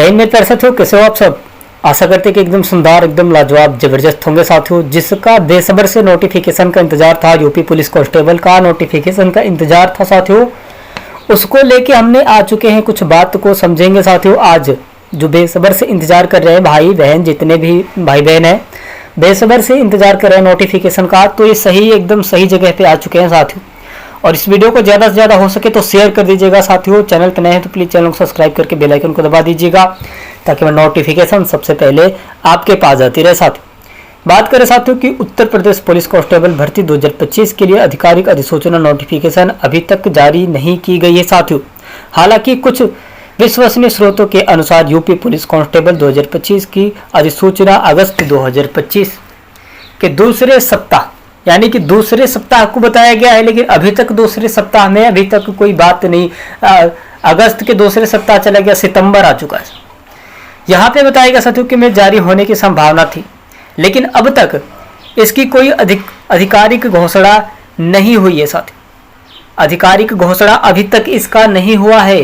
जय मेरे प्यारे साथियों, कैसे हो आप सब। आशा करते हैं कि एकदम सुंदर, एकदम लाजवाब, जबरदस्त होंगे साथियों। जिसका बेसब्र से नोटिफिकेशन का इंतजार था, यूपी पुलिस कांस्टेबल का नोटिफिकेशन का इंतजार था साथियों, उसको लेके हमने आ चुके हैं। कुछ बात को समझेंगे साथियों। आज जो बेसब्र से इंतजार कर रहे हैं भाई बहन, जितने भी भाई बहन हैं बेसब्र से इंतजार कर रहे हैं नोटिफिकेशन का, तो ये सही, एकदम सही जगह पे आ चुके हैं साथियों। और इस वीडियो को ज़्यादा से ज़्यादा हो सके तो शेयर कर दीजिएगा साथियों। चैनल पर नए हैं तो प्लीज़ चैनल को सब्सक्राइब करके बेल आइकन को दबा दीजिएगा, ताकि मैं नोटिफिकेशन सबसे पहले आपके पास आती रहे साथियों। बात करें साथियों कि उत्तर प्रदेश पुलिस कांस्टेबल भर्ती 2025 के लिए आधिकारिक अधिसूचना नोटिफिकेशन अभी तक जारी नहीं की गई है साथियों। हालांकि कुछ विश्वसनीय स्रोतों के अनुसार यूपी पुलिस कांस्टेबल 2025 की अधिसूचना अगस्त 2025 के दूसरे सप्ताह, यानी कि दूसरे सप्ताह को बताया गया है, लेकिन अभी तक दूसरे सप्ताह में अभी तक कोई बात नहीं। अगस्त के दूसरे सप्ताह चला गया, सितंबर आ चुका है। यहाँ पे बताया गया साथियों कि में जारी होने की संभावना थी, लेकिन अब तक इसकी कोई आधिकारिक घोषणा नहीं हुई है साथियों। आधिकारिक घोषणा अभी तक इसका नहीं हुआ है।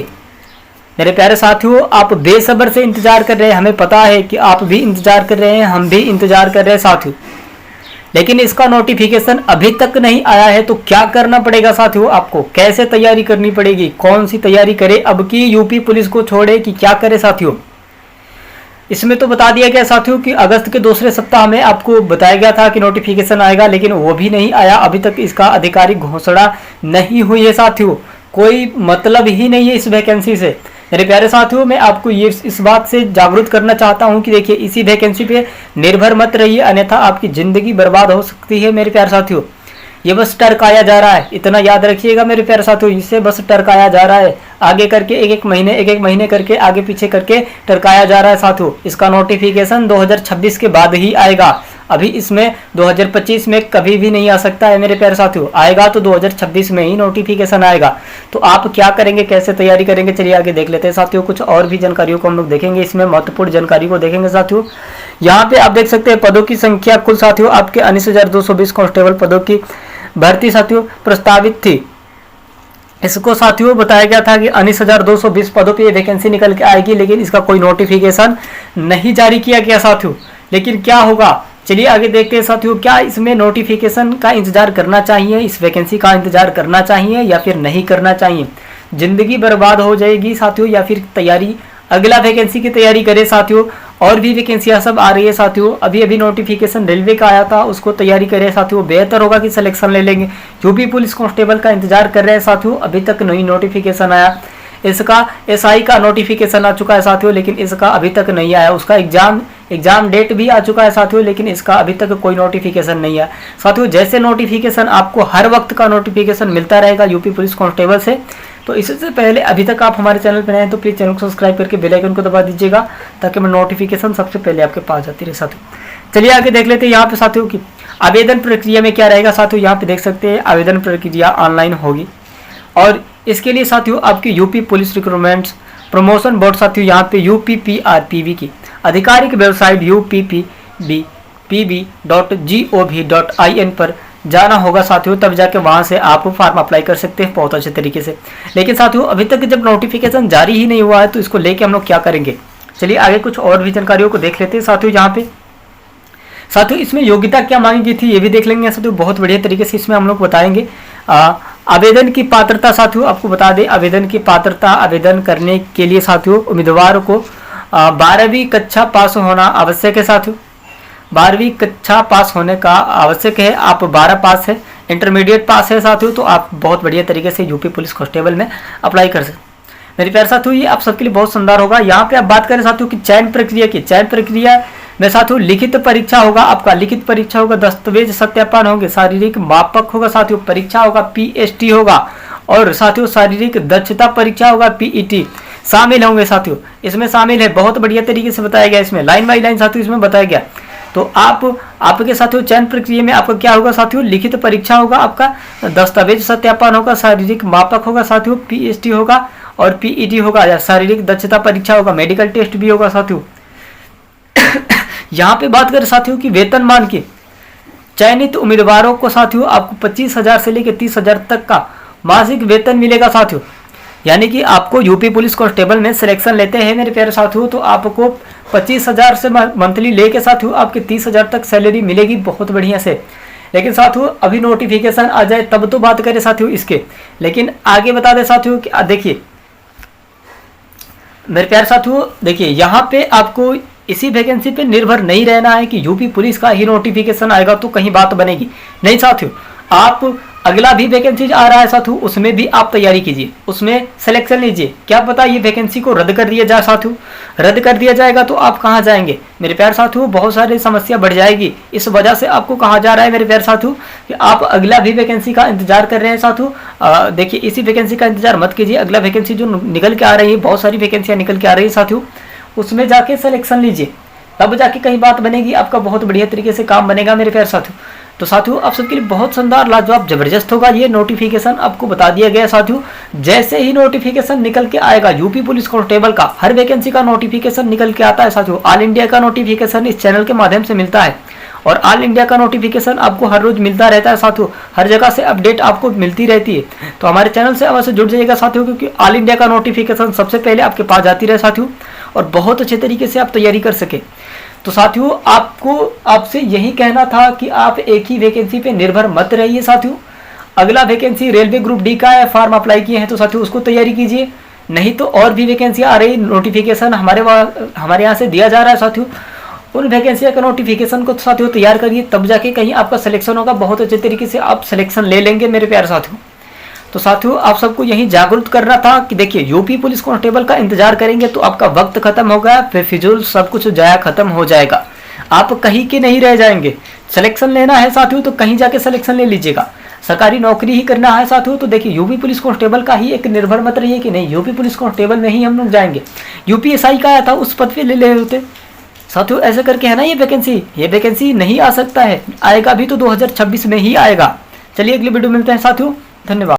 मेरे प्यारे साथियों, आप बेसब्र से इंतजार कर रहे हैं, हमें पता है कि आप भी इंतजार कर रहे हैं, हम भी इंतजार कर रहे हैं साथियों, लेकिन इसका नोटिफिकेशन अभी तक नहीं आया है। तो क्या करना पड़ेगा साथियों, आपको कैसे तैयारी करनी पड़ेगी, कौन सी तैयारी करे अब की यूपी पुलिस को छोड़े कि क्या करे साथियों। इसमें तो बता दिया गया साथियों कि अगस्त के दूसरे सप्ताह में आपको बताया गया था कि नोटिफिकेशन आएगा, लेकिन वो भी नहीं आया। अभी तक इसका आधिकारिक घोषणा नहीं हुई है साथियों। कोई मतलब ही नहीं है इस वैकेंसी से। मेरे प्यारे साथियों, मैं आपको ये इस बात से जागरूक करना चाहता हूं कि देखिए, इसी वैकेंसी पे निर्भर मत रहिए, अन्यथा आपकी ज़िंदगी बर्बाद हो सकती है। मेरे प्यारे साथियों, ये बस टरकाया जा रहा है, इतना याद रखिएगा मेरे प्यारे साथियों। इससे बस टरकाया जा रहा है, आगे करके एक एक महीने करके आगे पीछे करके टरकाया जा रहा है साथियों। इसका नोटिफिकेशन 2026 के बाद ही आएगा। अभी इसमें 2025 में कभी भी नहीं आ सकता है मेरे प्यारे साथियों। आएगा तो 2026 में ही नोटिफिकेशन आएगा। तो आप क्या करेंगे, कैसे तैयारी करेंगे, चलिए आगे देख लेते हैं साथियों। कुछ और भी जानकारियों को हम लोग देखेंगे, इसमें महत्वपूर्ण जानकारी को देखेंगे साथियों। यहाँ पे आप देख सकते हैं पदों की संख्या कुल साथियों आपके 19,220 कांस्टेबल पदों की भर्ती साथियों प्रस्तावित थी। इसको साथियों बताया गया था कि 19,220 पदों पे वैकेंसी निकल के आएगी, लेकिन इसका कोई नोटिफिकेशन नहीं जारी किया गया साथियों। लेकिन क्या होगा, चलिए आगे देखते हैं साथियों। क्या इसमें नोटिफिकेशन का इंतजार करना चाहिए, इस वैकेंसी का इंतजार करना चाहिए या फिर नहीं करना चाहिए। जिंदगी बर्बाद हो जाएगी साथियों, या फिर तैयारी अगला वैकेंसी की तैयारी करें साथियों। और भी वैकेंसियां सब आ रही है साथियों। अभी नोटिफिकेशन रेलवे का आया था, उसको तैयारी करें साथियों। बेहतर होगा कि सिलेक्शन ले लेंगे। यूपी पुलिस कांस्टेबल का इंतजार कर रहे हैं साथियों, अभी तक नहीं नोटिफिकेशन आया। इसका एसआई का नोटिफिकेशन आ चुका है साथियों, लेकिन इसका अभी तक नहीं आया। उसका एग्जाम डेट भी आ चुका है साथियों, लेकिन इसका अभी तक कोई नोटिफिकेशन नहीं आया साथियों। जैसे नोटिफिकेशन आपको हर वक्त का नोटिफिकेशन मिलता रहेगा यूपी पुलिस कांस्टेबल से, तो इससे पहले अभी तक आप हमारे चैनल पर नए हैं तो प्लीज़ चैनल को सब्सक्राइब करके बेल आइकन को दबा दीजिएगा, ताकि मैं नोटिफिकेशन सबसे पहले आपके पास जाती रहे साथियों। चलिए आगे देख लेते हैं यहाँ पे साथियों की आवेदन प्रक्रिया में क्या रहेगा साथियों। यहाँ पे देख सकते हैं आवेदन प्रक्रिया ऑनलाइन होगी, और इसके लिए साथियों आपकी UP police recruitments promotion board साथियों यहाँ पे UPPRPV की आधिकारिक वेबसाइट uppb.gov.in पर जाना होगा साथियों। तब जाके वहाँ से आप फॉर्म अप्लाई कर सकते हैं बहुत अच्छे तरीके से। लेकिन साथियों अभी तक जब नोटिफिकेशन जारी ही नहीं हुआ है, तो इसको लेके हम लोग क्या करेंगे। चलिए आगे कुछ और भी जानकारियों को देख लेते हैं साथियों। यहाँ पे साथियों इसमें योग्यता क्या मांगी गई थी ये भी देख लेंगे साथियों, बहुत बढ़िया तरीके से इसमें हम लोग बताएंगे। आवेदन की पात्रता साथियों आपको बता दें, आवेदन की पात्रता आवेदन करने के लिए साथियों उम्मीदवार को 12वीं कक्षा पास होना आवश्यक है साथियों। 12वीं कक्षा पास होने का आवश्यक है। आप 12 पास है, इंटरमीडिएट पास है साथियों, तो आप बहुत बढ़िया तरीके से यूपी पुलिस कांस्टेबल में अप्लाई कर सकते हैं। मेरे प्यारे साथियों, ये आप सबके लिए बहुत शानदार होगा। यहाँ पे आप बात करें साथियों की चयन प्रक्रिया की, चयन प्रक्रिया में साथियों लिखित परीक्षा होगा। आपका लिखित परीक्षा होगा, दस्तावेज सत्यापन होंगे, शारीरिक मापक होगा साथियों, परीक्षा होगा PST होगा, और साथियों शारीरिक दक्षता परीक्षा होगा PET शामिल होंगे साथियों। इसमें शामिल है, बहुत बढ़िया तरीके से बताया गया, इसमें लाइन बाई लाइन साथियों इसमें बताया गया। तो आपके साथियों चयन प्रक्रिया में आपका क्या होगा साथियों, लिखित परीक्षा होगा, आपका दस्तावेज सत्यापन होगा, शारीरिक मापक होगा साथियों, PST होगा और PET होगा, या शारीरिक दक्षता परीक्षा होगा, मेडिकल टेस्ट भी होगा साथियों। यहाँ पे बात करें साथियों की वेतनमान की, चयनित उम्मीदवारों को साथियों आपको 25,000 से लेकर 30,000 तक का मासिक वेतन मिलेगा साथियों। यानी कि आपको यूपी पुलिस कांस्टेबल में सिलेक्शन लेते हैं मेरे प्यारे साथियों, तो आपको 25,000 से मंथली लेके साथियों आपके 30,000 तक सैलरी मिलेगी बहुत बढ़िया से। लेकिन साथियों अभी नोटिफिकेशन आ जाए तब तो बात करें साथियों इसके, लेकिन आगे बता दें साथियों कि देखिए मेरे प्यारे साथियों, देखिए यहाँ पे आपको इसी वैकेंसी पे निर्भर नहीं रहना है कि यूपी पुलिस का ही नोटिफिकेशन आएगा तो कहीं बात बनेगी। नहीं साथियों, आप अगला भी वैकेंसी आ रहा है साथियों, उसमें भी आप तैयारी कीजिए, उसमें सिलेक्शन लीजिए। क्या पता ये वैकेंसी को रद्द कर दिया जाए साथियों, रद्द कर दिया जाएगा तो आप कहाँ जाएंगे मेरे प्यारे साथियों, बहुत सारी समस्या बढ़ जाएगी। इस वजह से आपको कहा जा रहा है मेरे प्यारे साथियों कि आप अगला भी वैकेंसी का इंतजार कर रहे हैं साथियों। देखिए इसी वैकेंसी का इंतजार मत कीजिए, अगला वैकेंसी जो निकल के आ रही है, बहुत सारी वैकेंसियाँ निकल के आ रही है साथियों, उसमें जाके सिलेक्शन लीजिए, तब जाके कहीं बात बनेगी, आपका बहुत बढ़िया तरीके से काम बनेगा मेरे प्यारे साथियों। तो साथियों आप सबके लिए बहुत शानदार लाजवाब जबरदस्त होगा ये नोटिफिकेशन, आपको बता दिया गया साथियों। जैसे ही नोटिफिकेशन निकल के आएगा यूपी पुलिस कांस्टेबल का, हर वैकेंसी का नोटिफिकेशन निकल के आता है साथियों। ऑल इंडिया का नोटिफिकेशन इस चैनल के माध्यम से मिलता है और ऑल इंडिया का नोटिफिकेशन आपको हर रोज मिलता रहता है साथियों, हर जगह से अपडेट आपको मिलती रहती है। तो हमारे चैनल से अवश्य जुड़ जाइएगा साथियों, क्योंकि ऑल इंडिया का नोटिफिकेशन सबसे पहले आपके पास जाती रहे साथियों और बहुत अच्छे तरीके से आप तैयारी कर सके। तो साथियों आपको आपसे यही कहना था कि आप एक ही वैकेंसी पे निर्भर मत रहिए साथियों। अगला वैकेंसी रेलवे ग्रुप डी का है, फॉर्म अप्लाई किए हैं तो साथियों उसको तैयारी कीजिए, नहीं तो और भी वैकेंसी आ रही, नोटिफिकेशन हमारे यहाँ से दिया जा रहा है साथियों। उन वैकेंसी का नोटिफिकेशन को साथियों तैयार करिए, तब जाके कहीं आपका सिलेक्शन होगा, बहुत अच्छे तरीके से आप सिलेक्शन ले लेंगे मेरे प्यारे साथियों। तो साथियों आप सबको यही जागरूक करना था कि देखिए यूपी पुलिस कांस्टेबल का इंतजार करेंगे तो आपका वक्त खत्म हो गया, फिर फिजूल सब कुछ जाया खत्म हो जाएगा, आप कहीं के नहीं रह जाएंगे। सिलेक्शन लेना है साथियों तो कहीं जाके सिलेक्शन ले लीजिएगा, सरकारी नौकरी ही करना है साथियों तो देखिए यूपी पुलिस कांस्टेबल का ही एक निर्भर मत रहिए कि नहीं यूपी पुलिस कांस्टेबल में ही हम लोग जाएंगे। यूपीएसआई का आया था उस पद पे ले ले होते साथियों, ऐसे करके है ना ये वैकेंसी नहीं आ सकता है, आएगा भी तो 2026 में ही आएगा। चलिए अगली वीडियो मिलते हैं साथियों, धन्यवाद।